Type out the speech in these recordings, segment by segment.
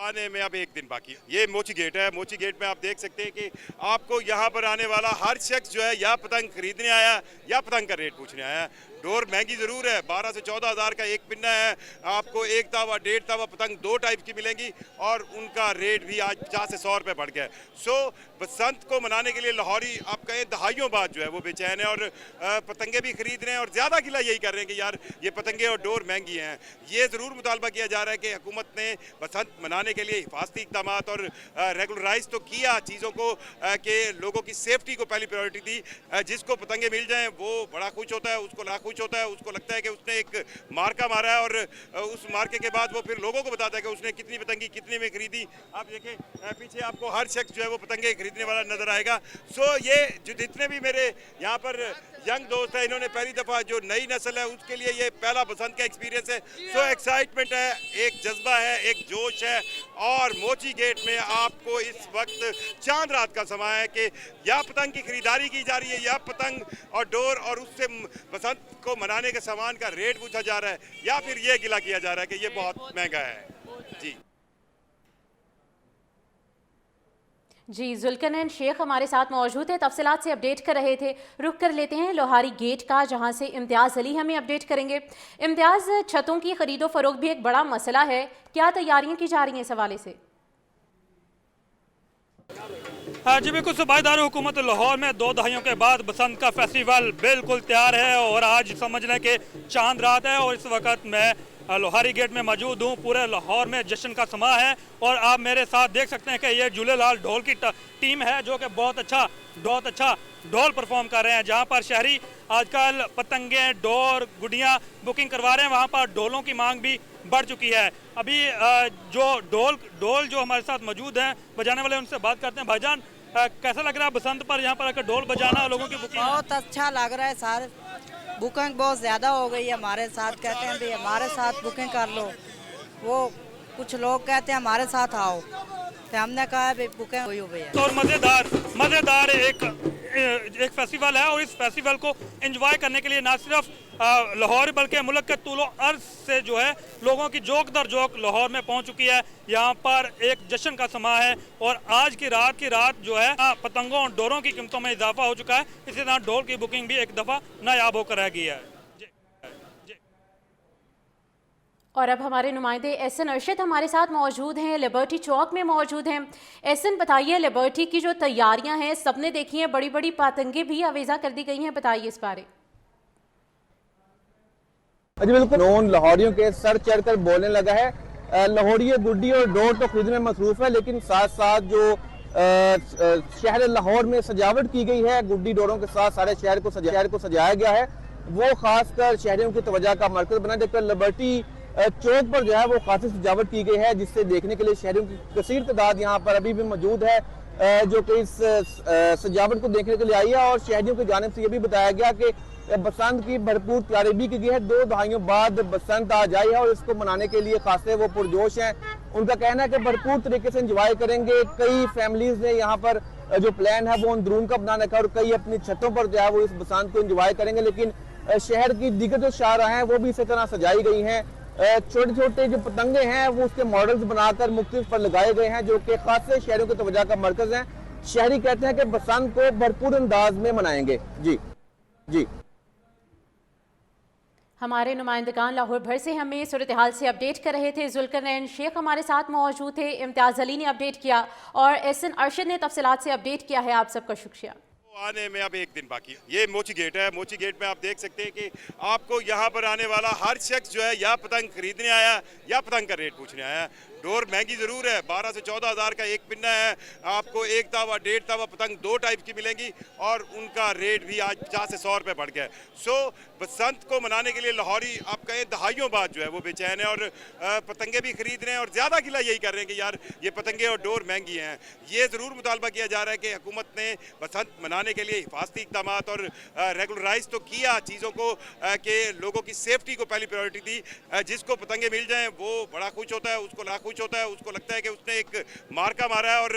आने में अब एक दिन बाकी है। ये मोची गेट है। मोची गेट में आप देख सकते हैं कि आपको यहाँ पर आने वाला हर शख्स जो है या पतंग खरीदने आया या पतंग का रेट पूछने आया। डोर महंगी ज़रूर है, 12 से 14 हज़ार का एक पिन्ना है। आपको एक तावा 1.5 तावा पतंग 2 टाइप की मिलेंगी और उनका रेट भी आज 50 से 100 रुपये बढ़ गया है। सो बसंत को मनाने के लिए लाहौरी आप कहें दहाइयों बाद जो है वो बेचैन है और पतंगे भी खरीद रहे हैं और ज़्यादा गिला यही कर रहे हैं कि यार ये पतंगे और डोर महंगी हैं। ये ज़रूर मुतालबा किया जा रहा है कि हुकूमत ने बसंत मनाने के लिए हिफाजती इक़दाम और रेगुलराइज तो किया चीज़ों को कि लोगों की सेफ्टी को पहली प्रायोरिटी दी। जिसको पतंगे मिल जाएँ वो बड़ा खुश होता है, उसको खुश होता है, उसको लगता है कि उसने एक मार्का मारा है और उस मार्के के बाद वो फिर लोगों को बताता है कि उसने कितनी पतंगी कितने में खरीदी। आप देखें पीछे आपको हर शख्स जो है वो पतंगे खरीदने वाला नजर आएगा। सो ये जो जितने भी मेरे यहाँ पर यंग दोस्त हैं, इन्होंने पहली दफ़ा जो नई नस्ल है उसके लिए ये पहला बसंत का एक्सपीरियंस है। सो एक्साइटमेंट है, एक जज्बा है, एक जोश है और मोची गेट में आपको इस वक्त चांद रात का समय है कि या पतंग की खरीदारी की जा रही है या पतंग और डोर और उससे बसंत को मनाने के सामान का रेट पूछा जा रहा है या फिर ये गिला किया जा रहा है कि ये बहुत महंगा है। जी जी, जुल्करनैन शेख हमारे साथ मौजूद है, तफसीलात से अपडेट कर रहे थे। रुख कर लेते हैं लोहारी गेट का, जहां से इम्तियाज़ अली हमें अपडेट करेंगे। इम्तियाज़, छतों की खरीदो फरोख्त भी एक बड़ा मसला है, क्या तैयारियां की जा रही हैं इस हवाले से? जी बिल्कुल, सूबाईदार हुकूमत लाहौर में 2 दहाइयों के बाद बसंत का फेस्टिवल बिल्कुल तैयार है और आज समझ लें कि चांद रात है और इस वक्त मैं लोहारी गेट में मौजूद हूँ। पूरे लाहौर में जश्न का समा है और आप मेरे साथ देख सकते हैं कि ये झूलेलाल ढोल की टीम है जो कि बहुत अच्छा ढोल परफॉर्म कर रहे हैं। जहाँ पर शहरी आजकल पतंगे, डोर, गुडियाँ बुकिंग करवा रहे हैं, वहाँ पर ढोलों की मांग भी बढ़ चुकी है। अभी जो ढोल जो हमारे साथ मौजूद हैं बजाने वाले, उनसे बात करते हैं। भाईजान, कैसा लग रहा है बसंत पर यहाँ पर आकर ढोल बजाना, लोगों की बुकिंग? बहुत अच्छा लग रहा है सर, बुकिंग बहुत ज़्यादा हो गई है हमारे साथ। कहते हैं भाई हमारे साथ बुकिंग कर लो, वो कुछ लोग कहते हैं हमारे साथ आओ, तो हमने कहा भाई बुकिंग हुई हो गई है। और मज़ेदार एक फेस्टिवल है और इस फेस्टिवल को एंजॉय करने के लिए ना सिर्फ लाहौर बल्कि मुल्क के तूलो अर्ज से जो है लोगों की जोक दर जोक लाहौर में पहुंच चुकी है। यहाँ पर एक जश्न का समा है और आज की रात जो है पतंगों और डोरों की कीमतों में इजाफा हो चुका है। इसी तरह ढोल की बुकिंग भी एक दफ़ा नायाब होकर रह गई है। और अब हमारे नुमाइंदे एहसन अरशद हमारे साथ मौजूद हैं, लिबर्टी चौक में मौजूद हैं। एहसन, बताइए लिबर्टी की जो तैयारियां हैं, सबने देखी हैं, बड़ी बड़ी पतंगे भी आवेजा कर दी गई हैं, बताइए इस बारे। जी बिल्कुल, नॉन लाहौरियों के सर चढ़कर बोलने लगा है। लाहौरी गुड्डी और डोर तो खरीदने में मसरूफ है, लेकिन साथ साथ जो शहर लाहौर में सजावट की गई है, गुड्डी डोरों के साथ सारे शहर को सजाया गया है, वो खासकर शहरियों की तवज्जो का मरकज बना। देखकर लिबर्टी चौक पर जो है वो खासी सजावट की गई है, जिससे देखने के लिए शहरियों की कसीर तादाद यहाँ पर अभी भी मौजूद है, जो कि इस सजावट को देखने के लिए आई है। और शहरियों की जानिब से ये भी बताया गया कि बसंत की भरपूर तैयारी भी की गई है। 2 दहाइयों बाद बसंत आ जाई है और इसको मनाने के लिए खासे वो पुरजोश हैं। उनका कहना है कि भरपूर तरीके से एंजॉय करेंगे। कई फैमिलीज ने यहाँ पर जो प्लान है वो अंदरून का बना रखा है और कई अपनी छतों पर जो है वो इस बसंत को एंजॉय करेंगे। लेकिन शहर की दिग्गज जो शाहराह हैं वो भी इसी तरह सजाई गई हैं। छोटे छोटे जो पतंगे हैं वो उसके मॉडल्स बनाकर मुख्तलिफ पर लगाए गए हैं, जो कि खासे शहरों की तवज्जो का मरकज है। शहरी कहते हैं कि बसंत को भरपूर अंदाज में मनाएंगे। जी हमारे नुमाइंदगान लाहौर भर से हमें सूरत हाल से अपडेट कर रहे थे। जुल्करनैन शेख हमारे साथ मौजूद थे, इम्तियाज़ अली ने अपडेट किया और एहसन अरशद ने तफसीलात से अपडेट किया है। आप सबका शुक्रिया। आने में अब एक दिन बाकी है। ये मोची गेट है। मोची गेट में आप देख सकते हैं कि आपको यहाँ पर आने वाला हर शख्स जो है या पतंग खरीदने आया या पतंग का रेट पूछने आया। डोर महंगी ज़रूर है, 12 से 14 हज़ार का एक पिन्ना है। आपको एक तावा 1.5 तावा पतंग 2 टाइप की मिलेंगी और उनका रेट भी आज 50 से 100 रुपये बढ़ गया है। सो बसंत को मनाने के लिए लाहौरी आप कहें दहाइयों बाद जो है वो बेचैन है और पतंगे भी खरीद रहे हैं और ज़्यादा गिला यही कर रहे हैं कि यार ये पतंगे और डोर महंगी हैं। ये ज़रूर मुतालबा किया जा रहा है कि हुकूमत ने बसंत मनाने के लिए हिफाजती इक़दाम और रेगुलराइज तो किया चीज़ों को कि लोगों की सेफ्टी को पहली प्रायोरिटी दी। जिसको पतंगे मिल जाएँ वो बड़ा खुश होता है, उसको खुश होता है, उसको लगता है कि उसने एक मार्का मारा है और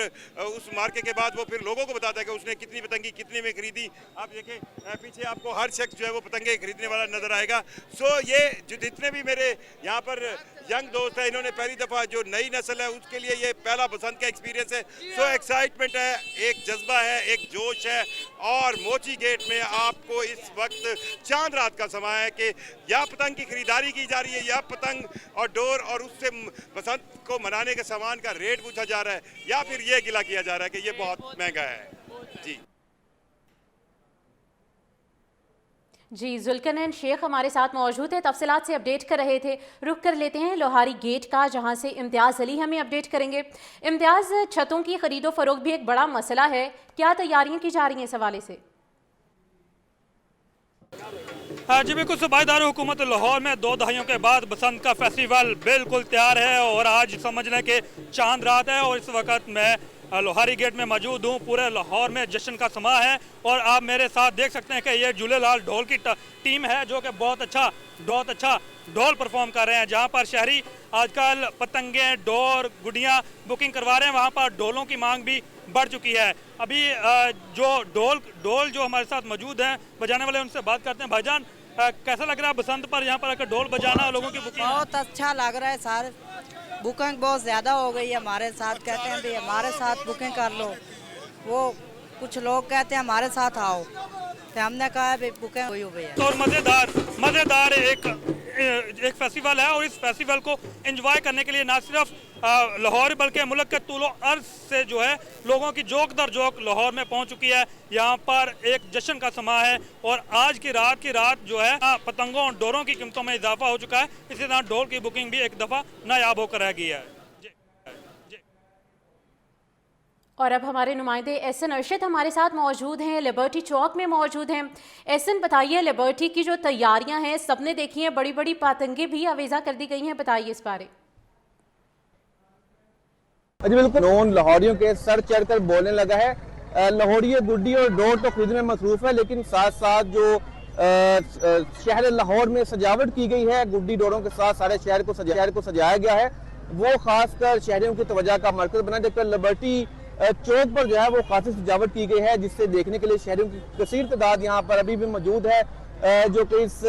उस मार्के के बाद वो फिर लोगों को बताता है कि उसने कितनी पतंगी कितने में खरीदी। आप देखें पीछे आपको हर शख्स जो है वो पतंगे खरीदने वाला नजर आएगा। सो ये जो जितने भी मेरे यहाँ पर यंग दोस्त हैं, इन्होंने पहली दफ़ा जो नई नस्ल है उसके लिए ये पहला बसंत का एक्सपीरियंस है। सो एक्साइटमेंट है, एक जज्बा है, एक जोश है। और मोची गेट में आपको इस वक्त चांद रात का समय है कि या पतंग की खरीदारी की जा रही है या पतंग और डोर और उससे बसंत को मनाने के सामान का रेट पूछा जा रहा है या फिर ये गिला किया जा रहा है कि ये बहुत महंगा है। जी जी, जुल्करनैन शेख हमारे साथ मौजूद है, तफसीलात से अपडेट कर रहे थे। रुख कर लेते हैं लोहारी गेट का, जहां से इम्तियाज़ अली हमें अपडेट करेंगे। इम्तियाज़, छतों की खरीदो फरोख्त भी एक बड़ा मसला है, क्या तैयारियां की जा रही हैं इस हवाले से? जी बिल्कुल, सूबाईदार हुकूमत लाहौर में 2 दहाइयों के बाद बसंत का फेस्टिवल बिल्कुल तैयार है और आज समझ लें कि चांद रात है और इस वक्त मैं लोहारी गेट में मौजूद हूँ। पूरे लाहौर में जश्न का समा है और आप मेरे साथ देख सकते हैं कि ये झूलेलाल ढोल की टीम है जो कि बहुत अच्छा ढोल परफॉर्म कर रहे हैं। जहाँ पर शहरी आजकल पतंगे, डोर, गुडियाँ बुकिंग करवा रहे हैं, वहाँ पर ढोलों की मांग भी बढ़ चुकी है। अभी जो ढोल जो हमारे साथ मौजूद हैं बजाने वाले, उनसे बात करते हैं। भाईजान, कैसा लग रहा है बसंत पर यहाँ पर आकर ढोल बजाना, लोगों की बुकिंग? बहुत अच्छा लग रहा है सर, बुकिंग बहुत ज़्यादा हो गई है हमारे साथ। कहते हैं भाई हमारे साथ बुकिंग कर लो, वो कुछ लोग कहते हैं हमारे साथ आओ, तो हमने कहा भाई बुकिंग हुई हुई है। और मज़ेदार एक फेस्टिवल है और इस फेस्टिवल को एंजॉय करने के लिए ना सिर्फ लाहौर बल्कि मुल्क के तूलो अर्ज से जो है लोगों की जोक दर जोक लाहौर में पहुंच चुकी है। यहाँ पर एक जश्न का समा है और आज की रात जो है पतंगों और डोरों की कीमतों में इजाफा हो चुका है। इसी तरह ढोल की बुकिंग भी एक दफ़ा नायाब होकर रह गई है। और अब हमारे नुमाइंदे एहसन अरशद हमारे साथ मौजूद हैं, लिबर्टी चौक में मौजूद हैं। एहसन, बताइए, लिबर्टी की जो तैयारियां हैं, सबने देखी हैं, बड़ी बड़ी पतंगें भी आवेजा कर दी गई हैं, बताइए इस बारे। जी बिल्कुल, नॉन लाहौरियों के सर चढ़कर बोलने लगा है। लाहौरी गुड्डी और डोर तो खरीदने में मसरूफ है, लेकिन साथ साथ जो शहर लाहौर में सजावट की गई है, गुड्डी डोरों के साथ सारे शहर को सजाया गया है, वो खासकर शहरियों की तवज्जो का मरकज बना। देखकर लिबर्टी चौक पर जो है वो खासी सजावट की गई है, जिससे देखने के लिए शहरियों की कसीर तादाद यहाँ पर अभी भी मौजूद है, जो कि इस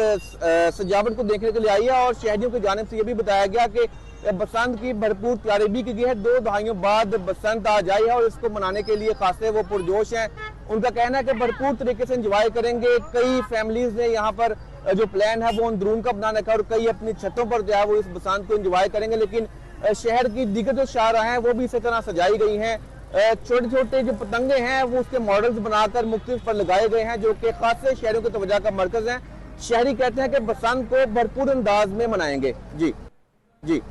सजावट को देखने के लिए आई है। और शहरियों की जानिब से ये भी बताया गया कि बसंत की भरपूर तैयारी भी की गई है। 2 दहाइयों बाद बसंत आ जाई है और इसको मनाने के लिए खासे वो पुरजोश हैं। उनका कहना है कि भरपूर तरीके से एंजॉय करेंगे। कई फैमिलीज ने यहाँ पर जो प्लान है वो अंदरून का बना रखा है और कई अपनी छतों पर जो है वो इस बसंत को एंजॉय करेंगे। लेकिन शहर की दिग्गज जो शाहराह हैं वो भी इसी तरह सजाई गई हैं। छोटे छोटे जो पतंगे हैं वो उसके मॉडल्स बनाकर मुख्तलिफ पर लगाए गए हैं, जो कि खासे शहरों की तवज्जो का मरकज है। शहरी कहते हैं कि बसंत को भरपूर अंदाज में मनाएंगे। जी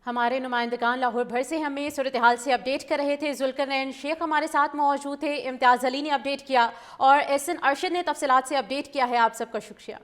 हमारे नुमाइंदगान लाहौर भर से हमें सूरत हाल से अपडेट कर रहे थे। जुल्करनैन शेख हमारे साथ मौजूद थे, इम्तियाज़ अली ने अपडेट किया और एहसन अरशद ने तफसीलात से अपडेट किया है। आप सबका शुक्रिया।